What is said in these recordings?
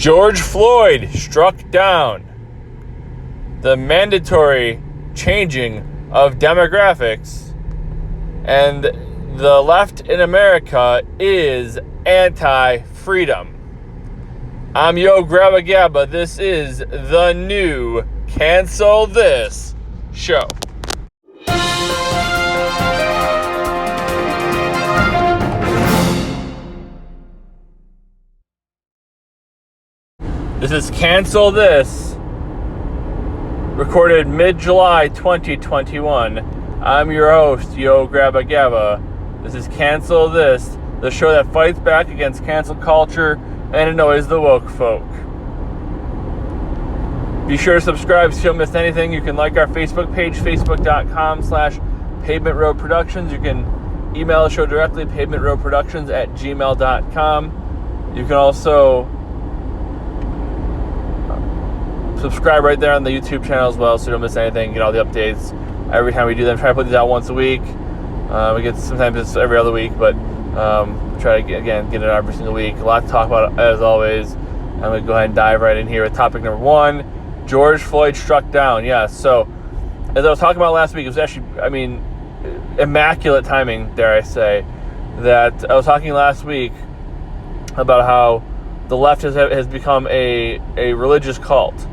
George Floyd struck down. The mandatory changing of demographics, and the left in America is anti-freedom. I'm Yo Grabba Gabba. This is the new Cancel This show. This is Cancel This, recorded mid-July 2021. I'm your host, Yo Grabba Gabba. This is Cancel This, the show that fights back against cancel culture and annoys the woke folk. Be sure to subscribe so you don't miss anything. You can like our Facebook page, facebook.com/Pavement Road Productions. You can email the show directly, pavementroadproductions@gmail.com. You can also subscribe right there on the YouTube channel as well so you don't miss anything. Get all the updates every time we do them. Try to put these out once a week. We get sometimes it's every other week, but try to get it out every single week. A lot to talk about as always. I'm going to go ahead and dive right in here with topic number one. George Floyd struck down. Yes, so as I was talking about last week, it was actually, immaculate timing, dare I say, that I was talking last week about how the left has become a religious cult.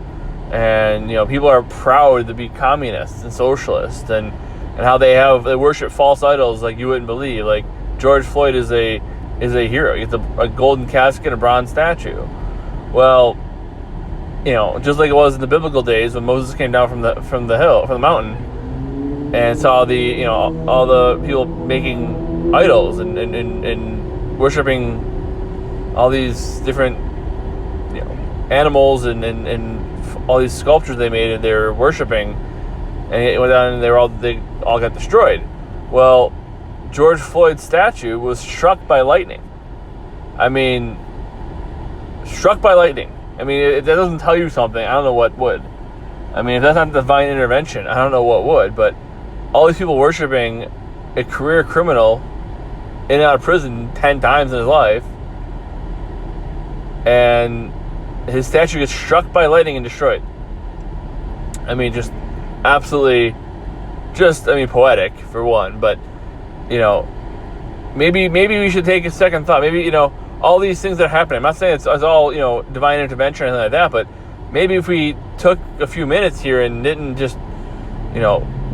And, people are proud to be communists and socialists, and how they worship false idols like you wouldn't believe. Like George Floyd is a hero. He gets a golden casket and a bronze statue. Well, just like it was in the biblical days when Moses came down from the mountain, and saw all the people making idols and worshiping all these different animals and all these sculptures they made and they were worshiping, and it went down and they all got destroyed. Well, George Floyd's statue was struck by lightning. Struck by lightning. If that doesn't tell you something, I don't know what would. If that's not divine intervention, I don't know what would. But all these people worshiping a career criminal in and out of prison 10 times in his life, and his statue gets struck by lightning and destroyed. Just absolutely, poetic for one. But, maybe we should take a second thought. Maybe, all these things that are happening. I'm not saying it's all, divine intervention or anything like that, but maybe if we took a few minutes here and didn't just,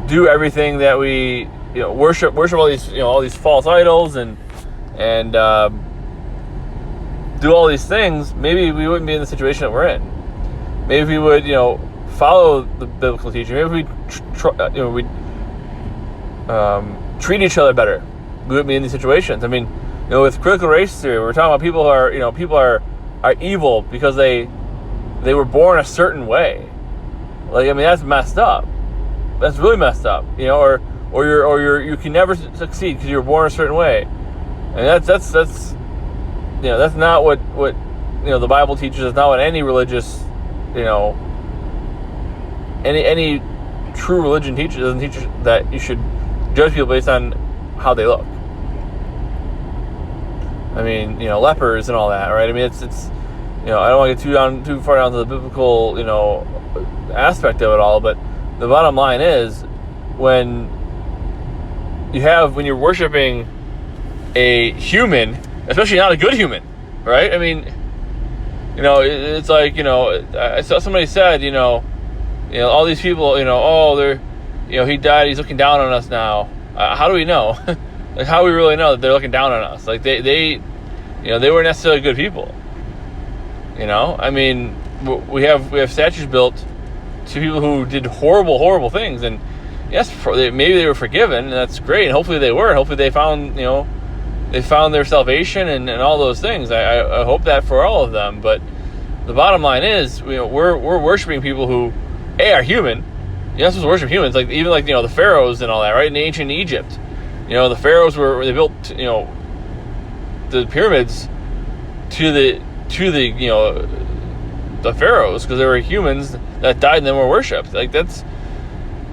do everything that we, worship all these false idols and do all these things, maybe we wouldn't be in the situation that we're in. Maybe if we would, follow the biblical teaching. Maybe if we treat each other better, we wouldn't be in these situations. With critical race theory, we're talking about people who are evil because they were born a certain way. That's messed up. That's really messed up. Or you can never succeed because you were born a certain way. And that's not what the Bible teaches. It's not what any religious, any true religion teaches. It doesn't teach that you should judge people based on how they look. Lepers and all that, right? It's I don't want to get too far down to the biblical, aspect of it all, but the bottom line is when you're worshiping a human, especially not a good human, right? It's like, I saw somebody said, all these people, they're, he died, he's looking down on us now. How do we know? How do we really know that they're looking down on us? They weren't necessarily good people. We have statues built to people who did horrible, horrible things, and yes, maybe they were forgiven, and that's great, and hopefully they were. Hopefully they found, they found their salvation and all those things. I hope that for all of them. But the bottom line is, we're worshiping people who, are human. You're not supposed to worship humans, even the pharaohs and all that, right? In ancient Egypt, the pharaohs they built, the pyramids to the pharaohs because they were humans that died and then were worshipped. That's,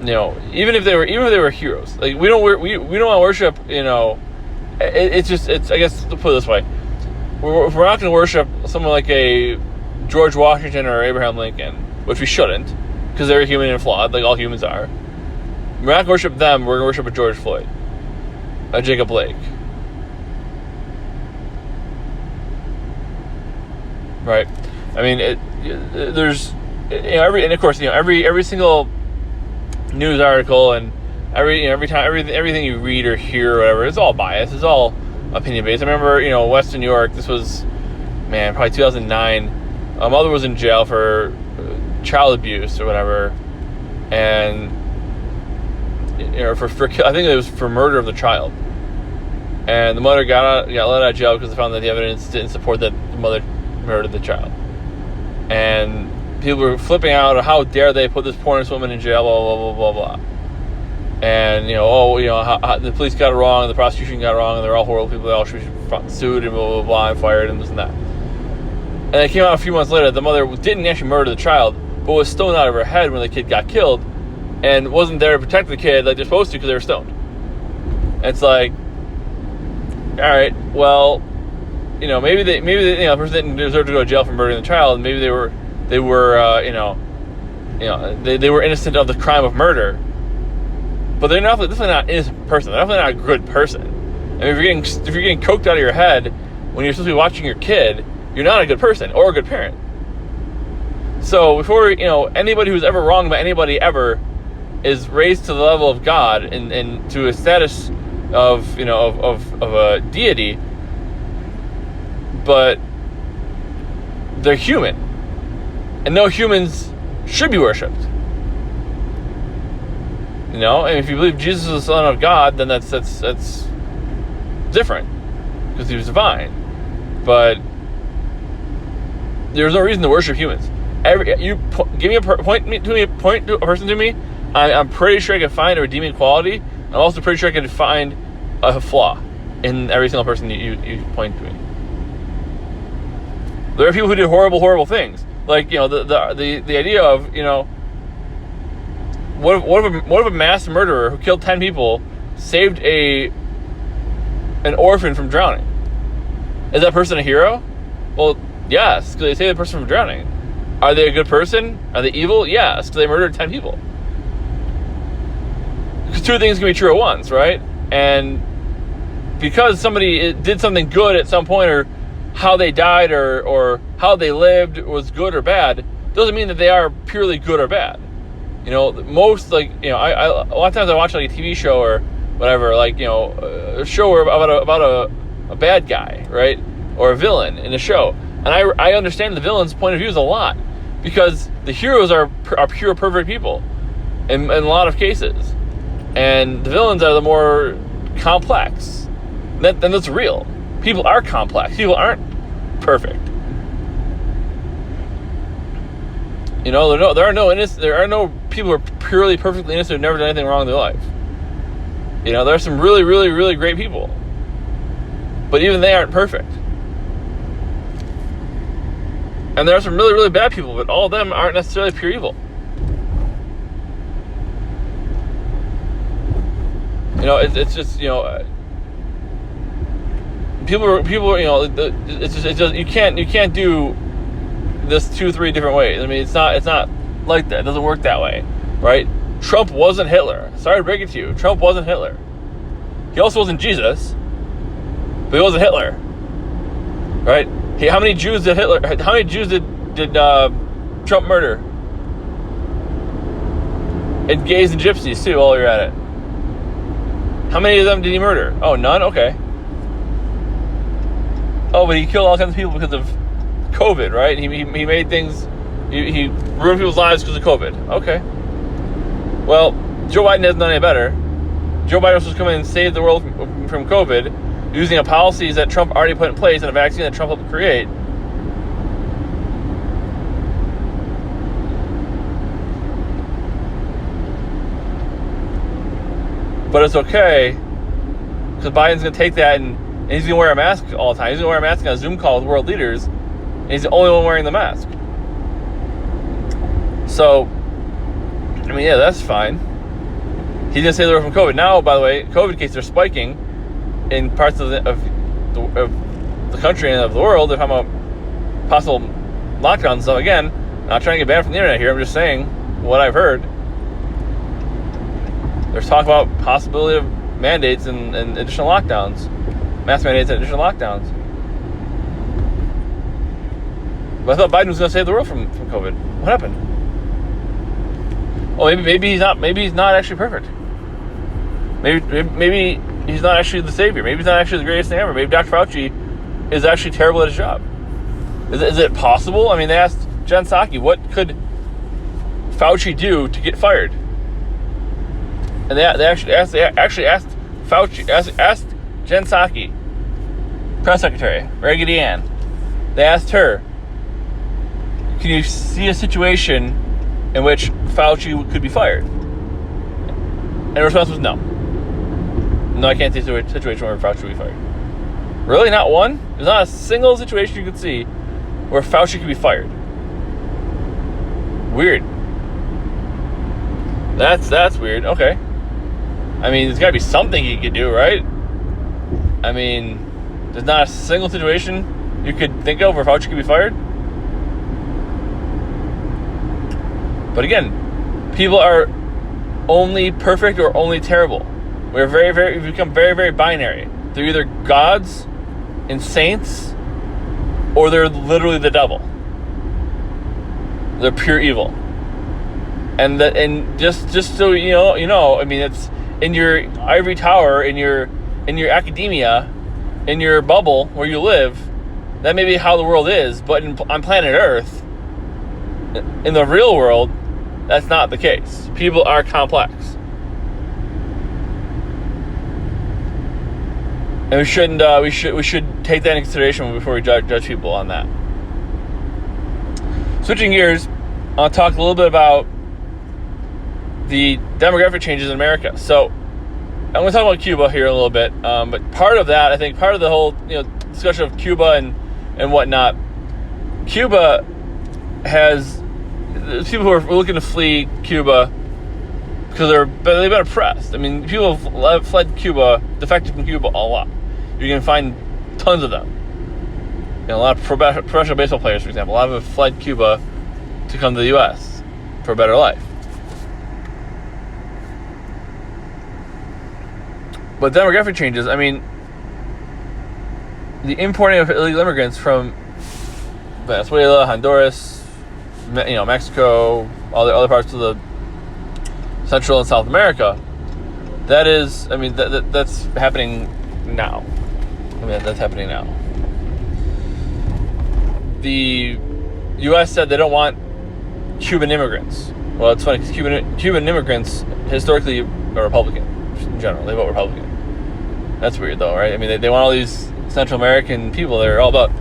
even if they were heroes, we don't want to worship, I guess to put it this way, we're not going to worship someone like a George Washington or Abraham Lincoln, which we shouldn't, because they're human and flawed, like all humans are. We're not going to worship them. We're going to worship a George Floyd, a Jacob Blake. Right? I mean, there's, every single news article and everything you read or hear or whatever, it's all biased. It's all opinion based. I remember, Western New York. This was, probably 2009. My mother was in jail for child abuse or whatever, and for I think it was for murder of the child. And the mother got let out of jail because they found that the evidence didn't support that the mother murdered the child. And people were flipping out, or how dare they put this poor woman in jail, blah, blah, blah, blah, blah. And, how the police got it wrong, the prosecution got it wrong, and they're all horrible people, they all should be sued and blah, blah, blah, and fired and this and that. And it came out a few months later, the mother didn't actually murder the child, but was stoned out of her head when the kid got killed, and wasn't there to protect the kid like they're supposed to because they were stoned. And it's like, all right, well, maybe the person didn't deserve to go to jail for murdering the child. Maybe they were innocent of the crime of murder. But they're definitely not an innocent person. They're definitely not a good person. I mean, if you're getting coked out of your head when you're supposed to be watching your kid, you're not a good person or a good parent. So before anybody who's ever wronged by anybody ever is raised to the level of God and to a status of a deity, but they're human, and no humans should be worshipped. And if you believe Jesus is the Son of God, then that's different, because he was divine. But there's no reason to worship humans. Point to a person to me. I'm pretty sure I can find a redeeming quality. I'm also pretty sure I can find a flaw in every single person you point to me. There are people who did horrible things. Like, the idea of, what if a mass murderer who killed 10 people saved an orphan from drowning? Is that person a hero? Well, yes, because they saved the person from drowning. Are they a good person? Are they evil? Yes, because they murdered 10 people. Because two things can be true at once, right? And because somebody did something good at some point, or how they died or how they lived was good or bad, doesn't mean that they are purely good or bad. Most, a lot of times I watch like a TV show or whatever, a show about a bad guy, right? Or a villain in a show. And I understand the villain's point of views a lot, because the heroes are pure perfect people in a lot of cases. And the villains are the more complex. And that's real. People are complex. People aren't perfect. There are no people who are purely perfectly innocent who've never done anything wrong in their life. There are some really, really, really great people. But even they aren't perfect. And there are some really, really bad people, but all of them aren't necessarily pure evil. It's just, people, it's just you can't do this 2-3 different ways. I mean, it's not like that. It doesn't work that way, right? Trump wasn't Hitler. Sorry to break it to you. Trump wasn't Hitler. He also wasn't Jesus, but he wasn't Hitler, right? How many Jews did Trump murder? And gays and gypsies too, while you're at it. How many of them did he murder? Oh, none? Okay. Oh, but he killed all kinds of people because of COVID, right? He made things, he ruined people's lives because of COVID. Okay. Well, Joe Biden hasn't done any better. Joe Biden was supposed to come in and save the world from COVID using a policies that Trump already put in place and a vaccine that Trump helped create. But it's okay, because Biden's going to take that and he's going to wear a mask all the time. He's going to wear a mask on a Zoom call with world leaders, and he's the only one wearing the mask. So, I mean, yeah, that's fine. He's going to stay away from COVID. Now, by the way, COVID cases are spiking in parts of the country and of the world. They're talking about possible lockdowns and stuff. Again, not trying to get banned from the internet here. I'm just saying what I've heard. There's talk about possibility of mandates and additional lockdowns, mass mandates and additional lockdowns. But I thought Biden was going to save the world from COVID. What happened? Oh, maybe he's not. Maybe he's not actually perfect. Maybe he's not actually the savior. Maybe he's not actually the greatest thing ever. Maybe Dr. Fauci is actually terrible at his job. Is it possible? I mean, they asked Jen Psaki, what could Fauci do to get fired? And they actually asked Fauci, asked Jen Psaki, press secretary, Raggedy Ann. They asked her, can you see a situation in which Fauci could be fired? And the response was no. No, I can't see a situation where Fauci would be fired. Really? Not one? There's not a single situation you could see where Fauci could be fired. Weird. That's weird. Okay. I mean, there's got to be something he could do, right? I mean, there's not a single situation you could think of where Fauci could be fired? But again, people are only perfect or only terrible. We've become very, very binary. They're either gods and saints, or they're literally the devil. They're pure evil. And just so you know, I mean, it's in your ivory tower, in your academia, in your bubble where you live. That may be how the world is, but on planet Earth, in the real world, that's not the case. People are complex. And we should take that into consideration before we judge people on that. Switching gears, I'll talk a little bit about the demographic changes in America. So I'm going to talk about Cuba here a little bit, but part of that, I think, part of the whole discussion of Cuba and whatnot, Cuba has people who are looking to flee Cuba because they've been oppressed. I mean, people have fled Cuba, defected from Cuba a lot. You're going to find tons of them. A lot of professional baseball players, for example, a lot of them have fled Cuba to come to the U.S. for a better life. But demographic changes, I mean, the importing of illegal immigrants from Venezuela, Honduras, Mexico, all the other parts of the Central and South America, that's happening now. That's happening now. The U.S. said they don't want Cuban immigrants. Well, it's funny because Cuban immigrants historically are Republican in general. They vote Republican. That's weird though, right? I mean, they want all these Central American people that are all about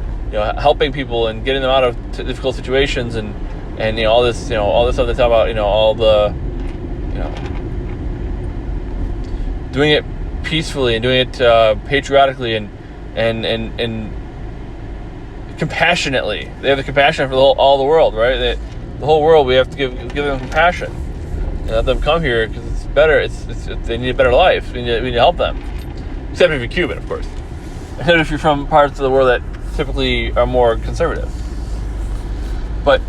helping people and getting them out of difficult situations and all this stuff they talk about, all the doing it peacefully and doing it patriotically and compassionately. They have the compassion for all the world, right? The whole world, we have to give them compassion and let them come here because it's better. They need a better life. We need to help them. Except if you're Cuban, of course. Except if you're from parts of the world that typically are more conservative. But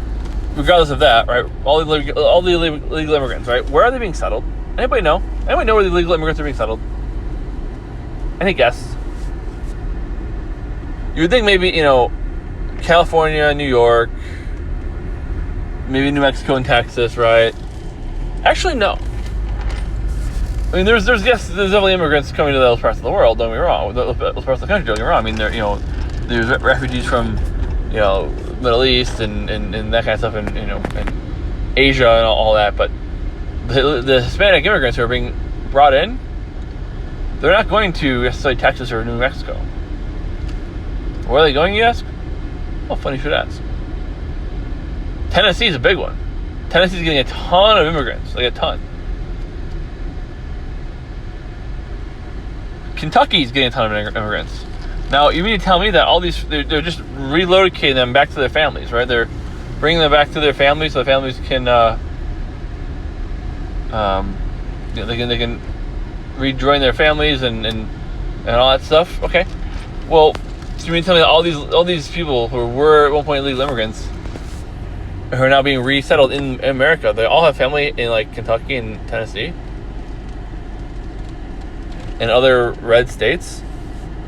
regardless of that, right? All the illegal immigrants, right? Where are they being settled? Anybody know? Anybody know where the illegal immigrants are being settled? Any guess? You would think maybe, California, New York, maybe New Mexico and Texas, right? Actually, no. I mean, there's definitely immigrants coming to those parts of the world. Don't get me wrong. Those parts of the country. Don't get me wrong. I mean, there's refugees from, Middle East and that kind of stuff, and Asia and all that. But the Hispanic immigrants who are being brought in, they're not going to necessarily Texas or New Mexico. Where are they going, you ask? Well, funny you should ask. Tennessee is a big one. Tennessee's getting a ton of immigrants, like a ton. Kentucky's getting a ton of immigrants. Now, you mean to tell me that all these, they're just relocating them back to their families, right? They're bringing them back to their families so the families can, they can rejoin their families and all that stuff. Okay. Well, so you mean to tell me that all these people who were at one point illegal immigrants who are now being resettled in America. They all have family in like Kentucky and Tennessee and other red states.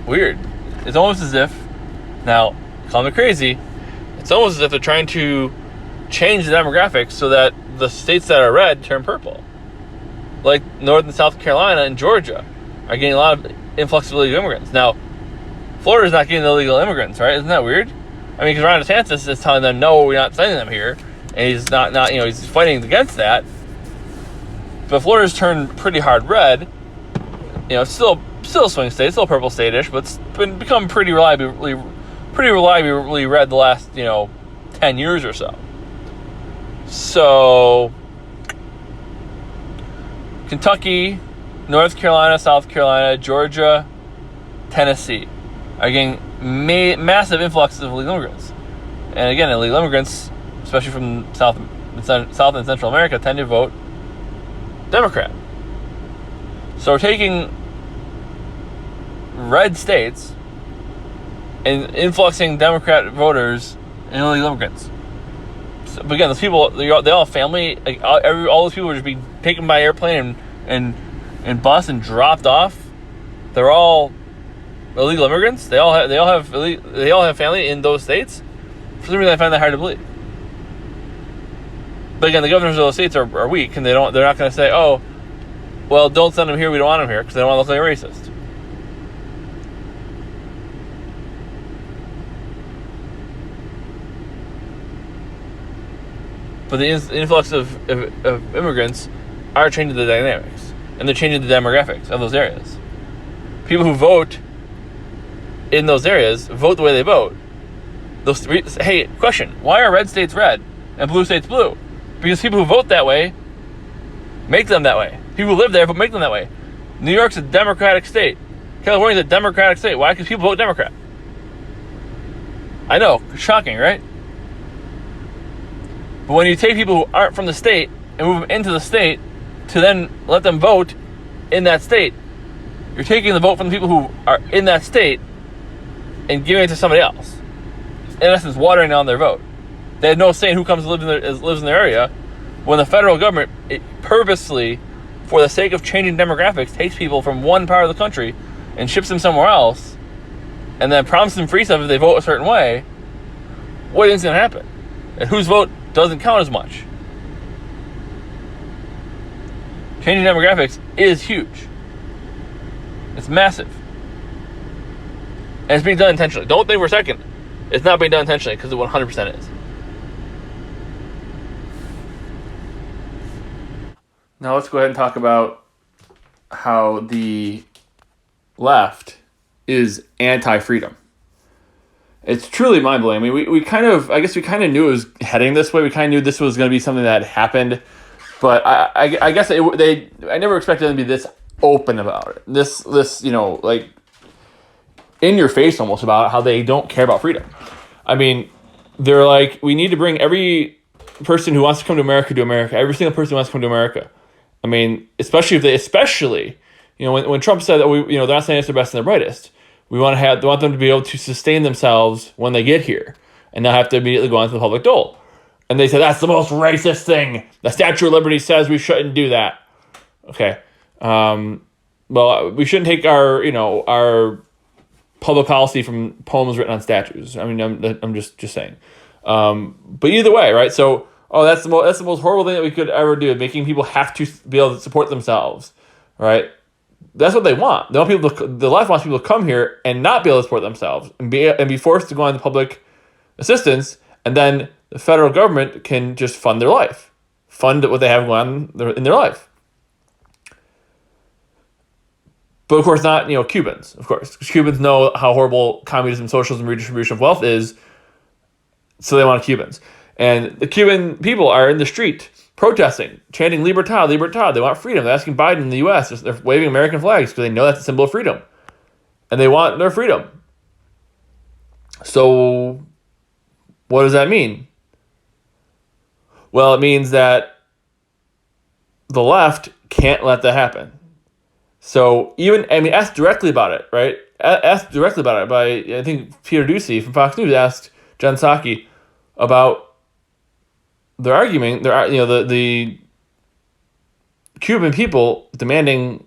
Weird. It's almost as if, now, call me crazy, it's almost as if they're trying to change the demographics so that the states that are red turn purple. Like North and South Carolina and Georgia are getting a lot of influx of illegal immigrants. Now, Florida's not getting illegal immigrants, right? Isn't that weird? I mean, because Ron DeSantis is telling them, no, we're not sending them here. And he's not he's fighting against that. But Florida's turned pretty hard red. Still a swing state, still a purple state-ish, but it's become pretty reliably red the last, 10 years or so. So, Kentucky, North Carolina, South Carolina, Georgia, Tennessee are getting massive influxes of illegal immigrants. And again, illegal immigrants, especially from South and Central America, tend to vote Democrat. So we're taking red states and influxing Democrat voters and illegal immigrants. But again, those people, they all have family. Like all those people are just being taken by airplane and bus and dropped off. They're all illegal immigrants. They all have family in those states. For some reason, I find that hard to believe. But again, the governors of those states are weak, and they're not going to say, "Oh, well, don't send them here. We don't want them here," because they don't want to look like a racist. But the influx of immigrants are changing the dynamics, and they're changing the demographics of those areas. People who vote in those areas vote the way they vote. Hey, question: why are red states red and blue states blue? Because people who vote that way make them that way. People who live there but make them that way. New York's a Democratic state. California's a Democratic state. Why? Because people vote Democrat. I know, shocking, right? But when you take people who aren't from the state and move them into the state to then let them vote in that state, you're taking the vote from the people who are in that state and giving it to somebody else. In essence, watering down their vote. They have no say in who comes and lives in their area, when the federal government purposely, for the sake of changing demographics, takes people from one part of the country and ships them somewhere else, and then promises them free stuff if they vote a certain way. What do you think's going to happen? And whose vote doesn't count as much? Changing demographics is huge. It's massive. And it's being done intentionally. Don't think for a second it's not being done intentionally, because it 100% is. Now let's go ahead and talk about how the left is anti-freedom. It's truly mind-blowing. I mean, we kind of knew it was heading this way. We kind of knew this was going to be something that happened. But I guess I never expected them to be this open about it. This like in your face almost about how they don't care about freedom. I mean, they're like, we need to bring every person who wants to come to America, every single person who wants to come to America. I mean, especially when Trump said that they're not saying it's their best and their brightest. We want them to be able to sustain themselves when they get here and not have to immediately go onto the public dole. And they said that's the most racist thing. The Statue of Liberty says we shouldn't do that. Okay. Well, we shouldn't take our public policy from poems written on statues. I mean, I'm just saying. But either way, right? So, that's the most horrible thing that we could ever do, making people have to be able to support themselves, right? That's what they want. The left wants people to come here and not be able to support themselves and be forced to go on public assistance, and then the federal government can just fund their life, fund what they have going on in their life. But of course not, Cubans, of course. Because Cubans know how horrible communism, socialism, redistribution of wealth is, so they want Cubans. And the Cuban people are in the street protesting, chanting Libertad, Libertad. They want freedom. They're asking Biden in the U.S. They're waving American flags because they know that's a symbol of freedom. And they want their freedom. So what does that mean? Well, it means that the left can't let that happen. So ask directly about it, right? Asked directly about it by, I think, Peter Doocy from Fox News asked Jen Psaki about they're arguing, the Cuban people demanding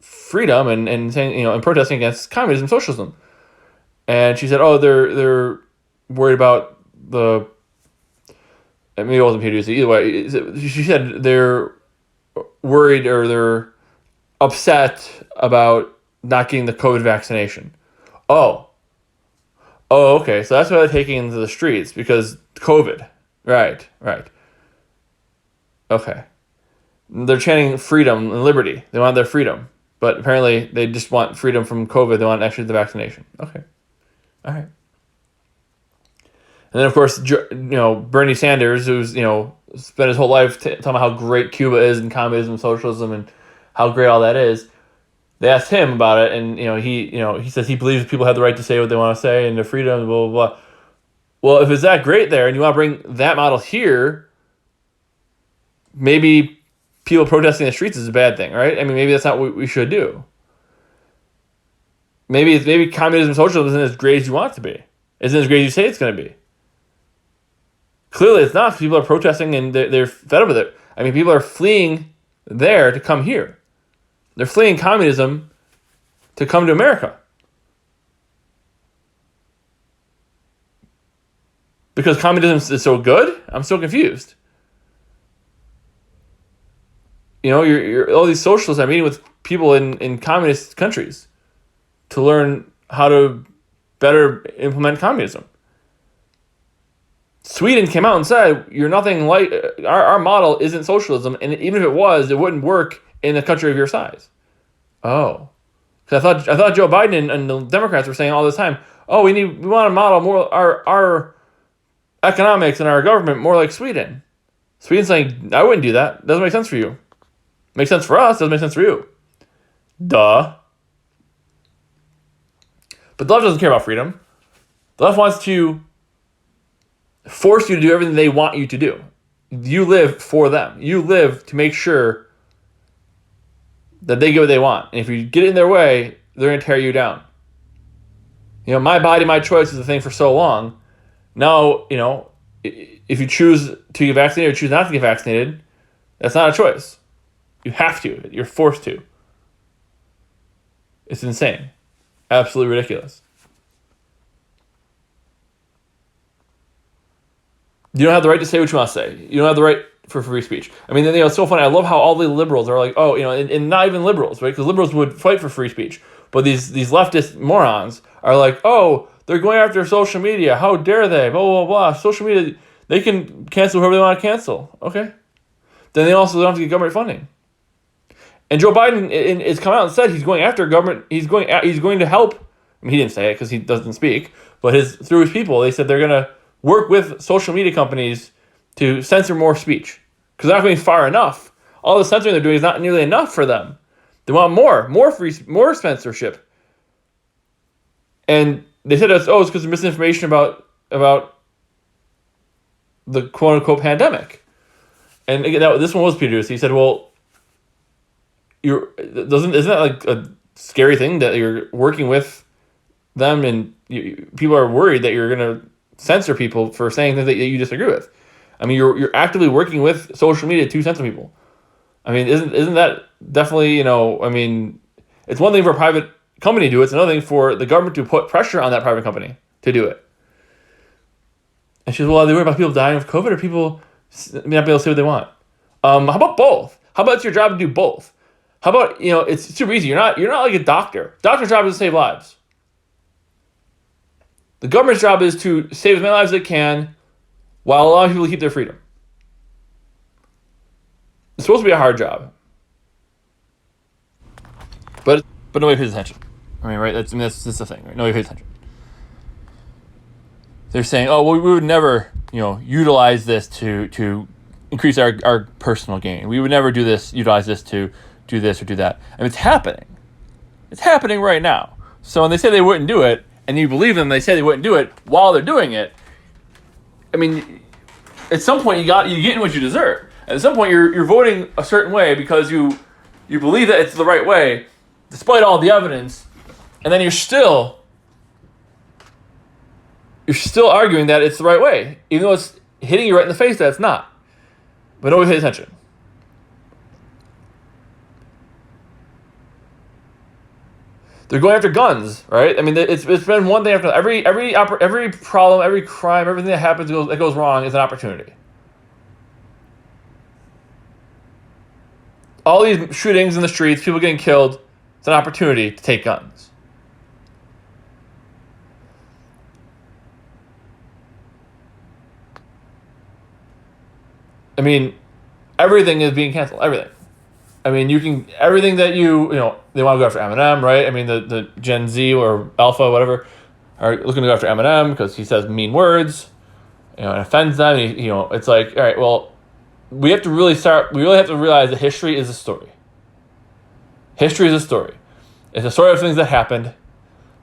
freedom and saying, and protesting against communism, socialism. And she said, oh, they're worried about the, maybe it wasn't PwC, either way. She said they're worried or they're upset about not getting the COVID vaccination. Oh, okay. So that's why they're taking into the streets, because COVID. Right. Okay. They're chanting freedom and liberty. They want their freedom. But apparently they just want freedom from COVID. They want actually the vaccination. Okay. All right. And then, of course, Bernie Sanders, who's, spent his whole life talking about how great Cuba is and communism, socialism, and how great all that is. They asked him about it, and, he says he believes people have the right to say what they want to say and their freedom, blah, blah, blah. Well, if it's that great there and you want to bring that model here, maybe people protesting in the streets is a bad thing, right? I mean, maybe that's not what we should do. Maybe communism, socialism isn't as great as you want it to be. Isn't as great as you say it's going to be. Clearly, it's not. People are protesting and they're fed up with it. I mean, people are fleeing there to come here. They're fleeing communism to come to America. Because communism is so good? I'm so confused. You're all these socialists are meeting with people in communist countries to learn how to better implement communism. Sweden came out and said, you're nothing like, our model isn't socialism, and even if it was, it wouldn't work in a country of your size. Oh. Because I thought Joe Biden and the Democrats were saying all this time, oh, we want to model more our economics and our government more like Sweden. Sweden's saying, I wouldn't do that. Doesn't make sense for you. Makes sense for us, doesn't make sense for you. Duh. But the left doesn't care about freedom. The left wants to force you to do everything they want you to do. You live for them. You live to make sure that they get what they want. And if you get in their way, they're going to tear you down. My body, my choice is the thing for so long. Now, if you choose to get vaccinated or choose not to get vaccinated, that's not a choice. You have to. You're forced to. It's insane. Absolutely ridiculous. You don't have the right to say what you want to say. You don't have the right for free speech. I mean, it's so funny. I love how all the liberals are like, oh, and not even liberals, right? Because liberals would fight for free speech. But these leftist morons are like, oh, they're going after social media. How dare they? Blah, blah, blah. Social media, they can cancel whoever they want to cancel. Okay. Then they also don't have to get government funding. And Joe Biden has come out and said he's going after government. He's going to help. I mean, he didn't say it because he doesn't speak. But through his people, they said they're going to work with social media companies to censor more speech. Because they're not going far enough. All the censoring they're doing is not nearly enough for them. They want more censorship. And they said, it's because of misinformation about the quote-unquote pandemic. And again, this one was Peter. So he said, well, isn't that like a scary thing that you're working with them and people are worried that you're going to censor people for saying things that you disagree with? I mean, you're actively working with social media to censor people. I mean, isn't that definitely, I mean, it's one thing for a private company to do it. It's another thing for the government to put pressure on that private company to do it. And she said, well, are they worried about people dying of COVID or people not being able to say what they want? How about both? How about it's your job to do both? How about, it's super easy. You're not like a doctor. Doctor's job is to save lives. The government's job is to save as many lives as they can while allowing people to keep their freedom. It's supposed to be a hard job. But nobody pays attention. I mean, right? That's the thing, right? Nobody pays attention. They're saying, oh, well, we would never, utilize this to increase our personal gain. We would never utilize this to do this or do that. I mean, it's happening. It's happening right now. So when they say they wouldn't do it, and you believe them, they say they wouldn't do it while they're doing it. I mean, at some point you're getting what you deserve. At some point you're voting a certain way because you believe that it's the right way, despite all the evidence, and then you're still arguing that it's the right way, even though it's hitting you right in the face that it's not. but nobody pays attention. They're going after guns, right? I mean, it's been one thing after every problem, every crime, everything that happens that goes wrong is an opportunity. All these shootings in the streets, people getting killed, it's an opportunity to take guns. I mean, everything is being canceled. Everything. I mean, everything that they want to go after Eminem, right? I mean, the Gen Z or Alpha, whatever, are looking to go after Eminem because he says mean words, and offends them. It's like, all right, well, we really have to realize that history is a story. History is a story. It's a story of things that happened.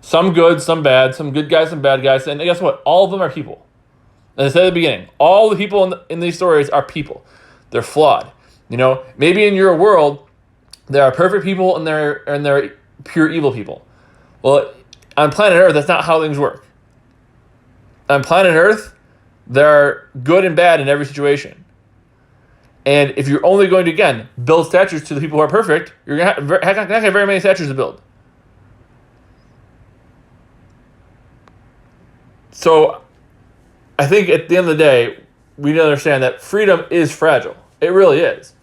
Some good, some bad, some good guys, some bad guys. And guess what? All of them are people. As I said at the beginning, all the people in these stories are people. They're flawed. Maybe in your world, there are perfect people and there are pure evil people. Well, on planet Earth, that's not how things work. On planet Earth, there are good and bad in every situation. And if you're only going to, again, build statues to the people who are perfect, you're not going to have very many statues to build. So I think at the end of the day, we need to understand that freedom is fragile. It really is.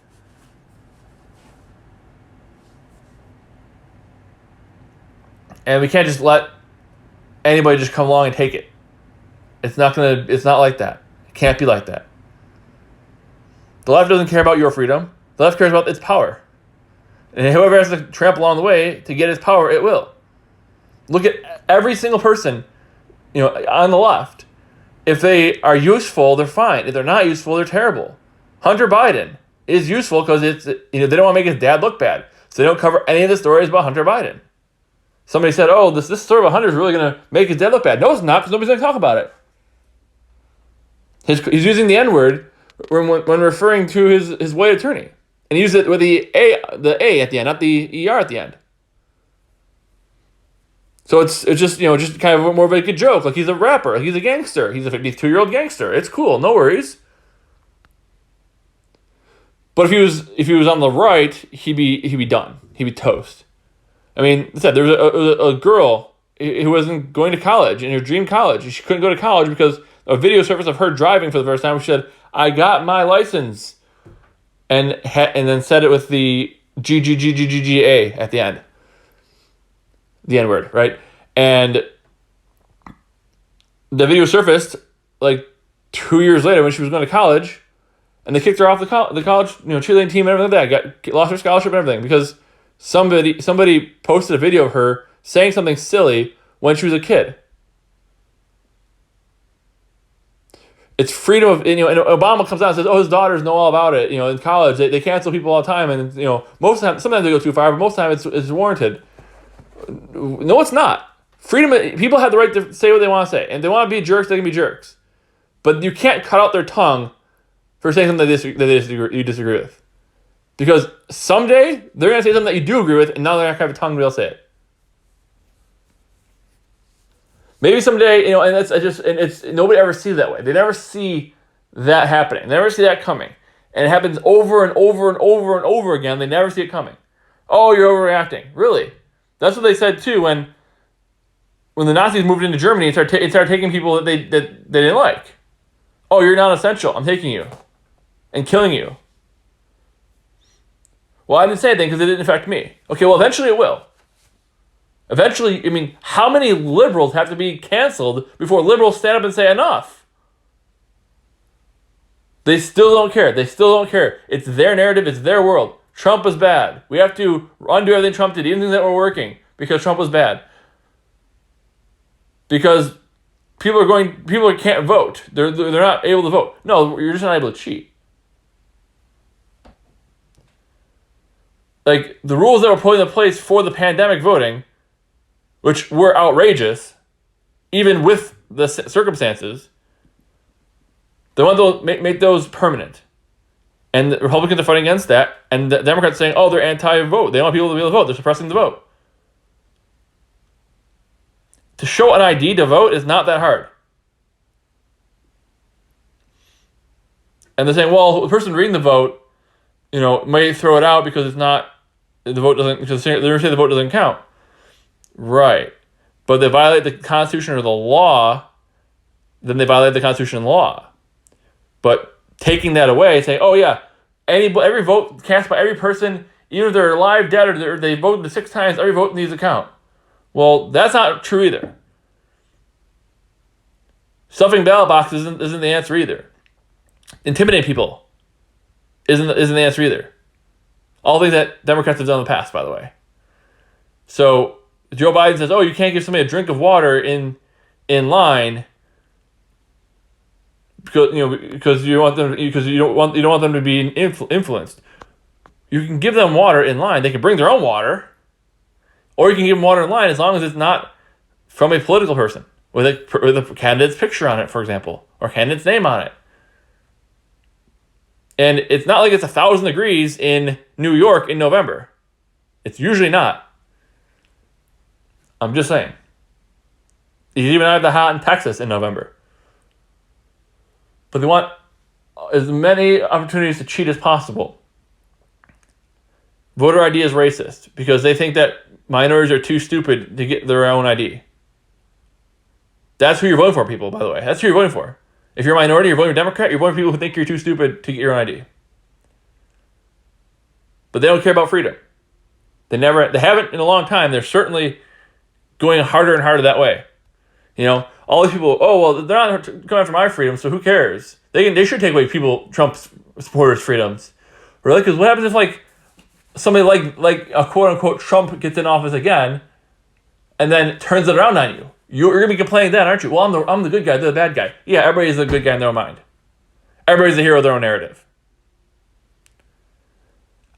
And we can't just let anybody just come along and take it. It's not like that. It can't be like that. The left doesn't care about your freedom. The left cares about its power. And whoever has to trample along the way to get its power, it will. Look at every single person, on the left. If they are useful, they're fine. If they're not useful, they're terrible. Hunter Biden is useful because they don't want to make his dad look bad. So they don't cover any of the stories about Hunter Biden. Somebody said, oh, this story about Hunter is really going to make his dad look bad. No, it's not, because nobody's going to talk about it. He's using the N-word when referring to his white attorney. And he used it with the A at the end, not the ER at the end. So it's just kind of more of like a joke. Like, he's a rapper. He's a gangster. He's a 52-year-old gangster. It's cool. No worries. But if he was on the right, he'd be done. He'd be toast. I mean, I said there was a girl who wasn't going to college, in her dream college. She couldn't go to college because a video surfaced of her driving for the first time. She said, "I got my license," and then said it with the G at the end, the N word, right? And the video surfaced like 2 years later when she was going to college, and they kicked her off the college cheerleading team and everything like that. Lost her scholarship and everything because somebody posted a video of her saying something silly when she was a kid. It's freedom of, and Obama comes out and says, oh, his daughters know all about it. In college, they cancel people all the time. And, most of the time, sometimes they go too far, but most of the time it's warranted. No, it's not. People have the right to say what they want to say. And if they want to be jerks, they can be jerks. But you can't cut out their tongue for saying something that you disagree with. Because someday, they're going to say something that you do agree with, and now they're not going to have a tongue to be able to say it. Maybe someday, and it's nobody ever sees it that way. They never see that happening. They never see that coming. And it happens over and over and over and over again. They never see it coming. Oh, you're overreacting. Really? That's what they said too when the Nazis moved into Germany and started taking people that they didn't like. Oh, you're non-essential. I'm taking you and killing you. Well, I didn't say anything because it didn't affect me. Okay, well, eventually it will. Eventually, how many liberals have to be canceled before liberals stand up and say enough? They still don't care. It's their narrative. It's their world. Trump was bad. We have to undo everything Trump did, even things that were working, because Trump was bad. Because people can't vote. They're not able to vote. No, you're just not able to cheat. Like, the rules that were put into place for the pandemic voting, which were outrageous, even with the circumstances, they want to make those permanent. And the Republicans are fighting against that, and the Democrats saying, oh, they're anti-vote. They don't want people to be able to vote. They're suppressing the vote. To show an ID to vote is not that hard. And they're saying, well, the person reading the vote, might throw it out because it's not, the vote doesn't, because they're going to say the vote doesn't count. Right. But they violate the Constitution or the law, then they violate the Constitution and law. But taking that away, saying, oh yeah, every vote cast by every person, even if they're alive, dead, or they voted 6 times, every vote needs to count. Well, that's not true either. Stuffing ballot boxes isn't the answer either. Intimidating people isn't the answer either. All things that Democrats have done in the past, by the way. So Joe Biden says, "Oh, you can't give somebody a drink of water in line because you want them because you don't want them to be influenced. You can give them water in line. They can bring their own water, or you can give them water in line as long as it's not from a political person with a candidate's picture on it, for example, or candidate's name on it. And it's not like it's 1,000 degrees in New York in November. It's usually not. I'm just saying. It's even not that hot in Texas in November. But they want as many opportunities to cheat as possible. Voter ID is racist because they think that minorities are too stupid to get their own ID. That's who you're voting for, people, by the way. That's who you're voting for. If you're a minority, you're voting for Democrat, you're voting for people who think you're too stupid to get your own ID. But they don't care about freedom. They haven't in a long time. They're certainly going harder and harder that way. All these people, oh, well, they're not going after my freedom, so who cares? They should take away Trump supporters' freedoms. Really? Because what happens if, somebody like a quote-unquote Trump gets in office again and then turns it around on you? You're going to be complaining then, aren't you? Well, I'm the good guy, they're the bad guy. Yeah, everybody's the good guy in their own mind. Everybody's the hero of their own narrative.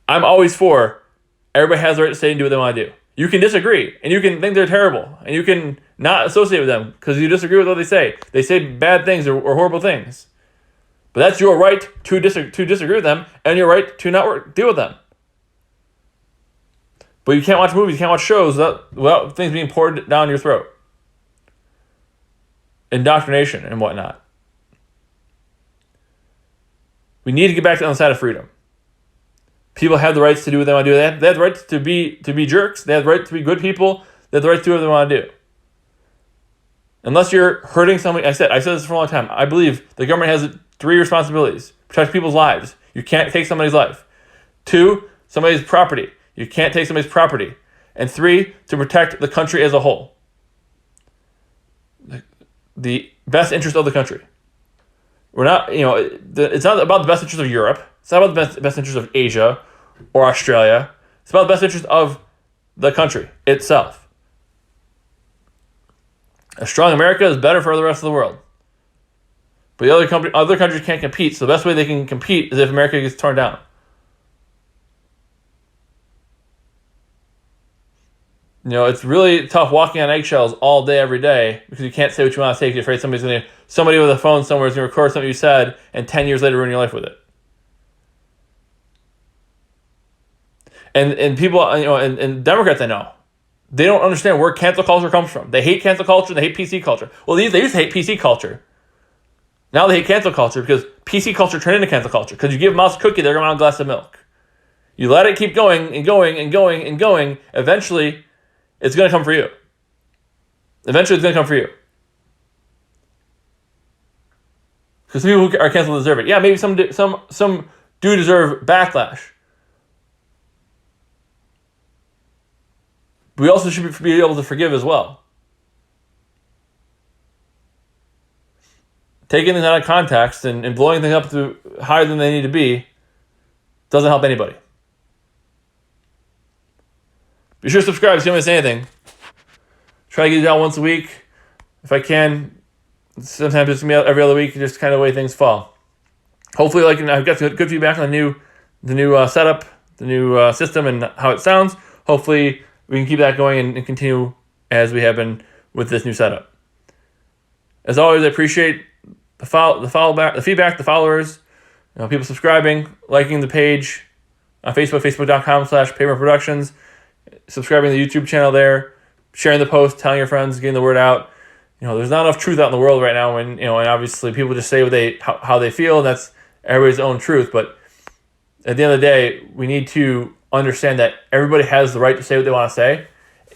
I'm always for everybody has the right to say and do what they want to do. You can disagree, and you can think they're terrible, and you can not associate with them because you disagree with what they say. They say bad things or horrible things. But that's your right to disagree with them, and your right to not deal with them. But you can't watch movies, you can't watch shows without things being poured down your throat. Indoctrination and whatnot. We need to get back to the other side of freedom. People have the rights to do what they want to do. They have the right to be jerks. They have the right to be good people. They have the right to do what they want to do. Unless you're hurting somebody, I said this for a long time. I believe the government has 3 responsibilities: protect people's lives. You can't take somebody's life. 2, somebody's property. You can't take somebody's property. And 3, to protect the country as a whole. The best interest of the country. We're not, it's not about the best interest of Europe. It's not about the best interest of Asia or Australia. It's about the best interest of the country itself. A strong America is better for the rest of the world. But the other countries can't compete, so the best way they can compete is if America gets torn down. It's really tough walking on eggshells all day, every day, because you can't say what you want to say because you're afraid somebody with a phone somewhere is going to record something you said, and 10 years later ruin your life with it. And people, and Democrats, I know, they don't understand where cancel culture comes from. They hate cancel culture, they hate PC culture. Well, they used to hate PC culture. Now they hate cancel culture because PC culture turned into cancel culture. Because you give a mouse a cookie, they're going to want a glass of milk. You let it keep going and going and going and going, eventually it's going to come for you. Eventually it's going to come for you. Because people who are canceled deserve it. Yeah, maybe some do deserve backlash. We also should be able to forgive as well. Taking things out of context and blowing things up to higher than they need to be doesn't help anybody. Be sure to subscribe so you don't miss anything. Try to get it out once a week. If I can, sometimes it's going to be every other week, just kind of the way things fall. Hopefully, I've got good feedback on the new setup, the new system, and how it sounds. Hopefully, we can keep that going and continue as we have been with this new setup. As always, I appreciate the feedback, the followers, people subscribing, liking the page on Facebook, facebook.com/Paymer Productions, subscribing to the YouTube channel there, sharing the post, telling your friends, getting the word out. There's not enough truth out in the world right now, and obviously people just say how they feel, and that's everybody's own truth. But at the end of the day, we need to understand that everybody has the right to say what they want to say,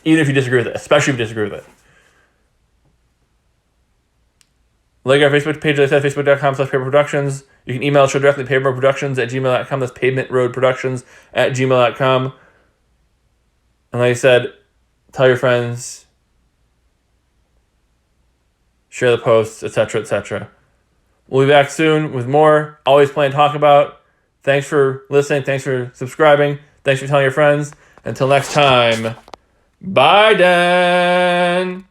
even if you disagree with it, especially if you disagree with it. Like our Facebook page, like I said, facebook.com/paperproductions. You can email the show directly, pavementproductions@gmail.com. That's pavementroadproductions@gmail.com. And like I said, tell your friends, share the posts, etc., etc. We'll be back soon with more Always Plan to Talk About. Thanks for listening. Thanks for subscribing. Thanks for telling your friends. Until next time, bye, Dan.